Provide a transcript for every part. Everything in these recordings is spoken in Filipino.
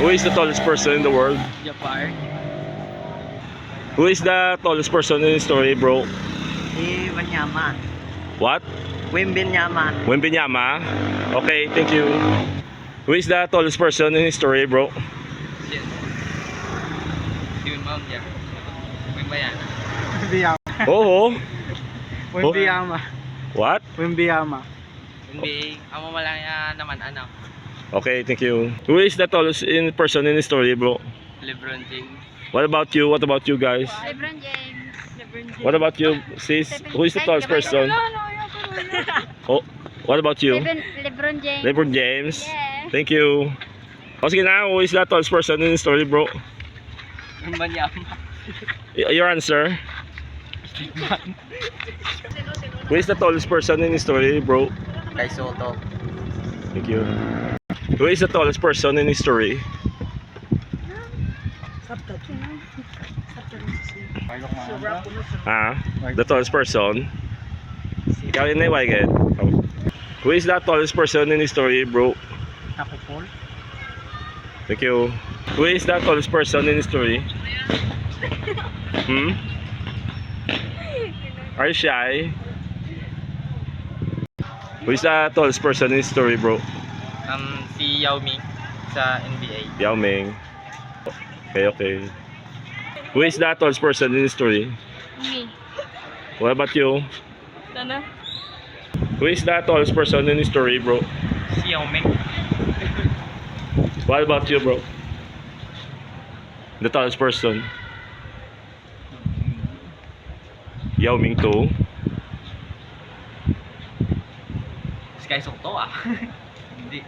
Who is the tallest person in the world? Japar. Who is the tallest person in the story, bro? Wanyama. What? Wimbenyama. Wembenyama? Okay, thank you. Who is the tallest person in the story, bro? Wimbenyama. Wimbayana. Wimbyama. Oh, Wimbyama. what? Wimbyama. Wimby. Amo malaya naman ano. Okay, thank you. Who is the tallest person in the story, bro? LeBron James. What about you? What about you guys? LeBron James. LeBron James. What about you, sis? Who is the tallest person? Oh, what about you? LeBron James. LeBron James. Yeah. Thank you. O sige na, who is the tallest person in the story, bro? Wimbenyama. Your answer? Who is the tallest person in the story, bro? Kay Soto. Thank you. Who is the tallest person in the story? Ah, the tallest person. Ikaw yun na iwagan. Oh. Who is the tallest person in the story, bro? Ako Paul. Thank you. Who is the tallest person in the story? Hmm? Are you shy? Who is the tallest person in the story, bro? Si Yao Ming sa NBA. Yao Ming. Okay, okay. Who is the tallest person in the story? Me. What about you? Sana. Who is the tallest person in the story, bro? Si Yao Ming. What about you, bro? The tallest person? Yao Ming too. Si Kay Soto ah. Hindi.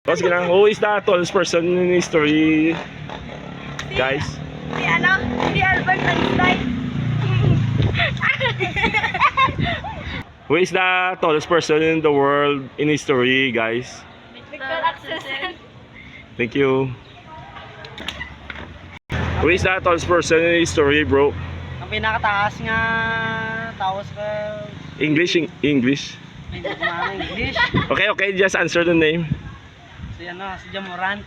O sige lang, who is the tallest person in the story, guys? Si ano? Si Albert Einstein. Who is the tallest person in the world in history, guys? Victor Accessel. Thank you. Who is the tallest person in history, bro? Ang pinakataas nga tao sa English, English. English. Okay, okay, just answer the name. Si ano, si Jamoran.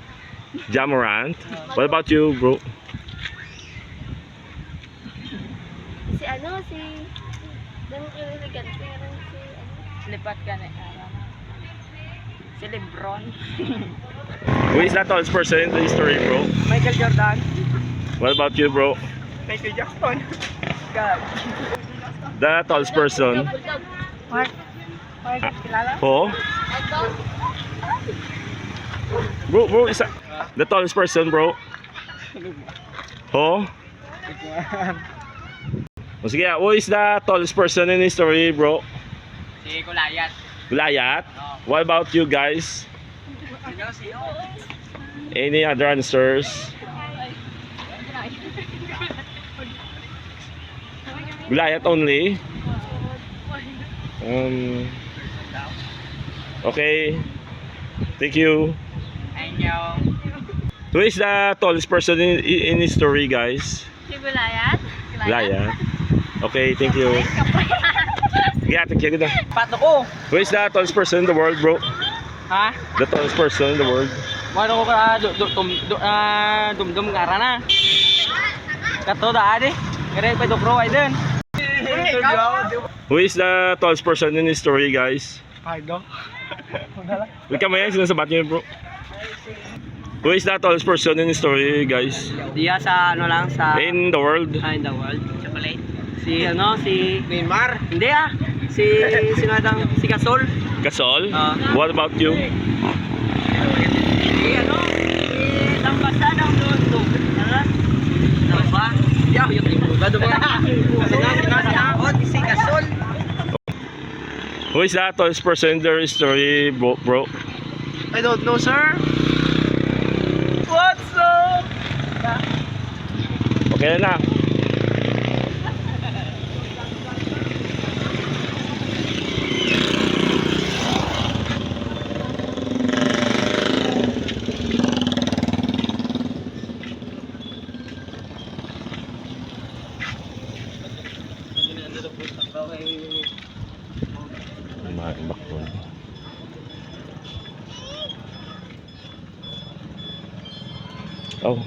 Jamorant. What about you, bro? Si ano? Si... Dami ko niligan. Si ano? Lipat ka na. Si Lebron. Who is the tallest person in the history, bro? Michael Jordan. What about you, bro? Michael Jackson. God. The tallest person. Mark. Mark, kilala? Who? Bro, is that the tallest person, bro? Who? O sige, who is the tallest person in history, bro? Si Kulayat. Goliath? What about you guys? Any other answers? Goliath only? Okay. Thank you. Ayaw. Who is the tallest person in history, guys? Si Gulayat. Goliath. Okay, thank you. Yeah, thank you. Pato ko. Who is the tallest person in the world, bro? Ha? The tallest person in the world. Mano ko ka dum ngara na. Kato da ade. Kare pa dokro ay din. Who is the tallest person in history, guys? Pardo. Wait ka maya, sinasabat niyo, bro. Who is the tallest person in history, guys? Diya sa ano lang sa In the world? in the world. Chocolate. Si ano, si Neymar. Hindi ah. Si sinadang si Gasol. Gasol? Ah. What about you? Si ano, si Tambasa ng Dondo. Ano ba? Yeah, yung iba do mga. Si Gasol. Who is the tallest person in the history, bro? I don't know, sir. What's up? Okay na. Bakon. Oh.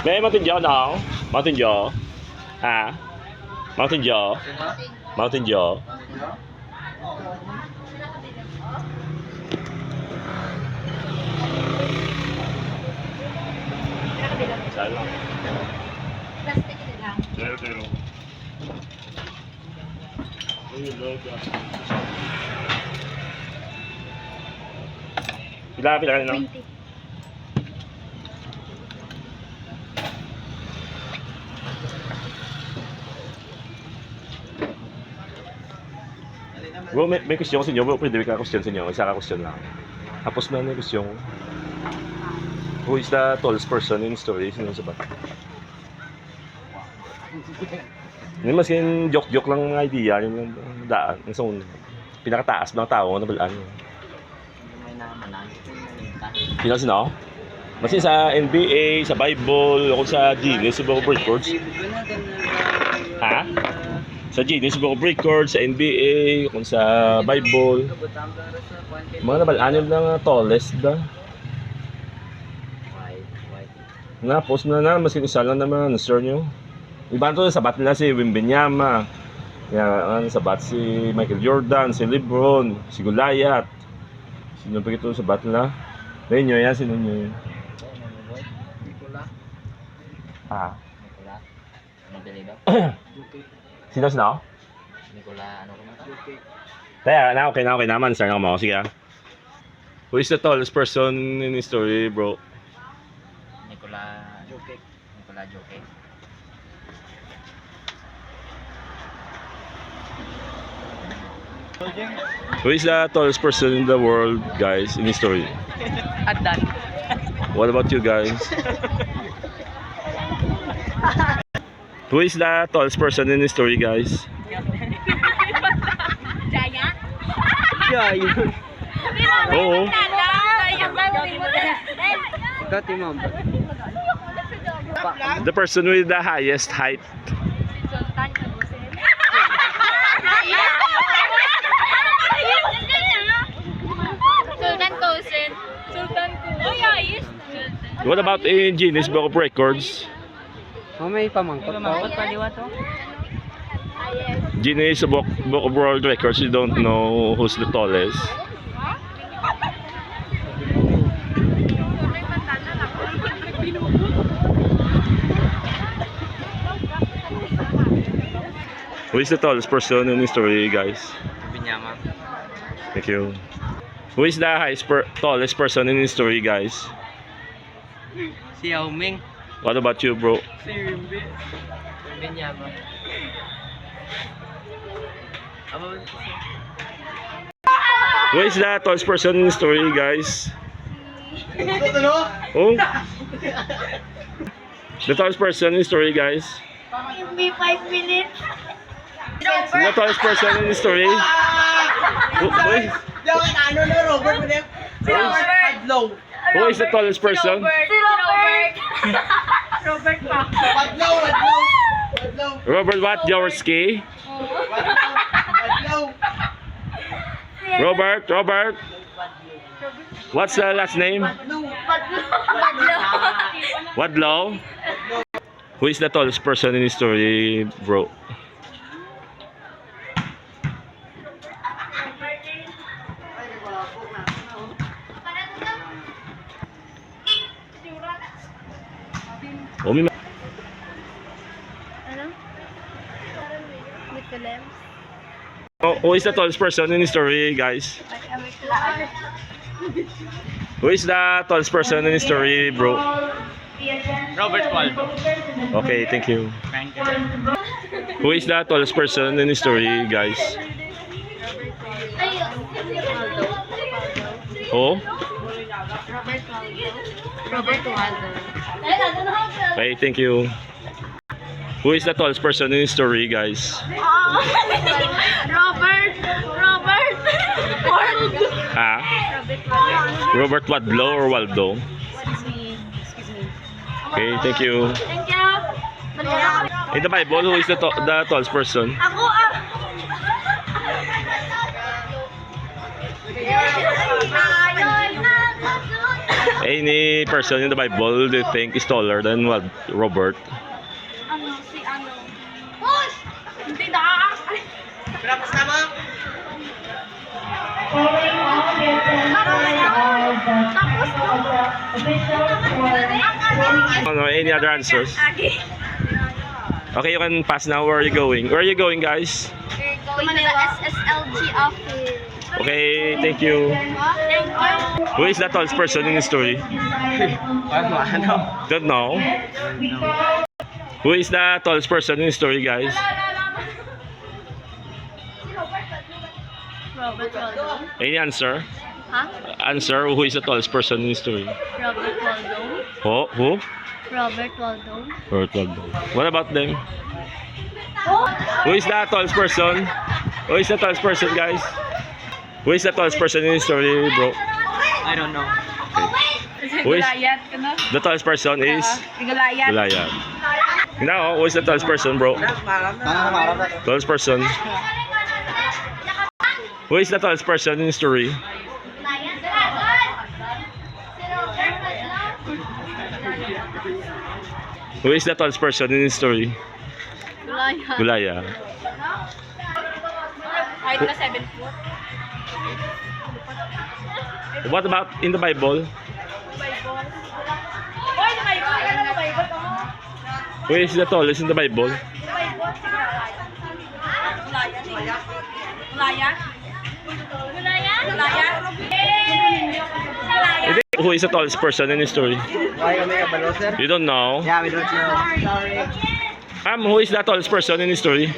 May Mountain Dew now? Mountain Dew? Ha? Mountain Dew? Mountain Dew? Salang. Plastic na lang. Pero. Pila ka na? 20. Bro, may question ko sa inyo. Bro, pwede ka question sa inyo. Isa ka question lang. Tapos may question. Who is the tallest person in story? Sino sa ba? Hindi maskin joke-joke lang ng idea. Yung daan. Yung pinakataas ng tao na balaan. May naman. Sino sino? Masin sa NBA, sa Bible, o sa Guinness, sa Book of Records. Ha? Sa Guinness Book of Records, sa NBA, kung sa Bible. Mga nabalaan ng tallest ba? Na, post na na, maskin isa lang naman, sir nyo. Iba to, sabat nila si Wimbenyama. Yan, sabat si Michael Jordan, si LeBron, si Goliath. Sino pa ito sabat nila? Ayun nyo yan, sino nyo yan? Nicola. Ah. Nicola. Ano deliver? Sino? Nicola, ano ka man? Kaya, okay naman, sir nga mo. Sige ah. Who is the tallest person in history, bro? Nicola Jokic. Nicola Jokic. Who is the tallest person in the world, guys, in history? Adan. What about you guys? Who is the tallest person in history, guys? Jaya? Siya yun. Oo. Ikaw, Timam. The person with the highest height. Sultan Kusin. Sultan Kusin. Sultan Kusin. Oh, ayos. What about in Guinness Book of Records? May pamangkot pa. Kaliwa to? Guinness Book of World Records, you don't know who's the tallest. Who is the tallest person in history, guys? Binyama. Thank you. Who is the tallest person in history, guys? Si Yao Ming. What about you, bro? Si Wimby. Binyama. Who is the tallest person in history, guys? Oh? The tallest person in history, guys? Give me 5 minutes. The tallest person in history? Who is the tallest person? Si Robert. Robert pa. Robert what? Jaworski? Robert? What's the last name? Wadlow? Who is the tallest person in history, bro? Umi Ano? Nicolem. Who is the tallest person in history, guys? Who is the tallest person in history, bro? Robert Waldo. Okay, thank you. Thank you. Who is the tallest person in history, guys? Who? Robert Waldo. Okay, thank you. Who is the tallest person in history, guys? Robert. World. Ah? Robert Wadlow or Waldo? Excuse me. Okay, thank you. Thank you. In the Bible, who is the tallest person? Ako Any person in the Bible do you think is taller than Robert? Si Push! Hindi na. Tapos na mo? No, any other answers? Okay, you can pass now. Where are you going? Where are you going, guys? We're going to the SSLG office. Okay, thank you. Thank you. Who is the tallest person in history? Ano? Don't know. Who is the tallest person in history, guys? Robert Waldo. Any answer? Huh? Answer. Who is the tallest person in history? Robert Waldo. Who? Robert Waldo. Robert Waldo. What about them? Who is the tallest person? Who is the tallest person, guys? Who is the tallest person in history, bro? I don't know. Who is Goliath ka na? the tallest person is Goliath. Goliath. Now, who is the tallest person, bro? Tallest person. Who is the tallest person in history? Who is the tallest person in history? Goliath. Goliath. Height na 7 foot. What about in the Bible? Hoy, na may Bible. Ano na Bible? Who is the tallest in the Bible? Who is the tallest person in history? Why kami kabalo, sir? You don't know? Yeah, we don't know. Sorry. Who is the tallest person in history?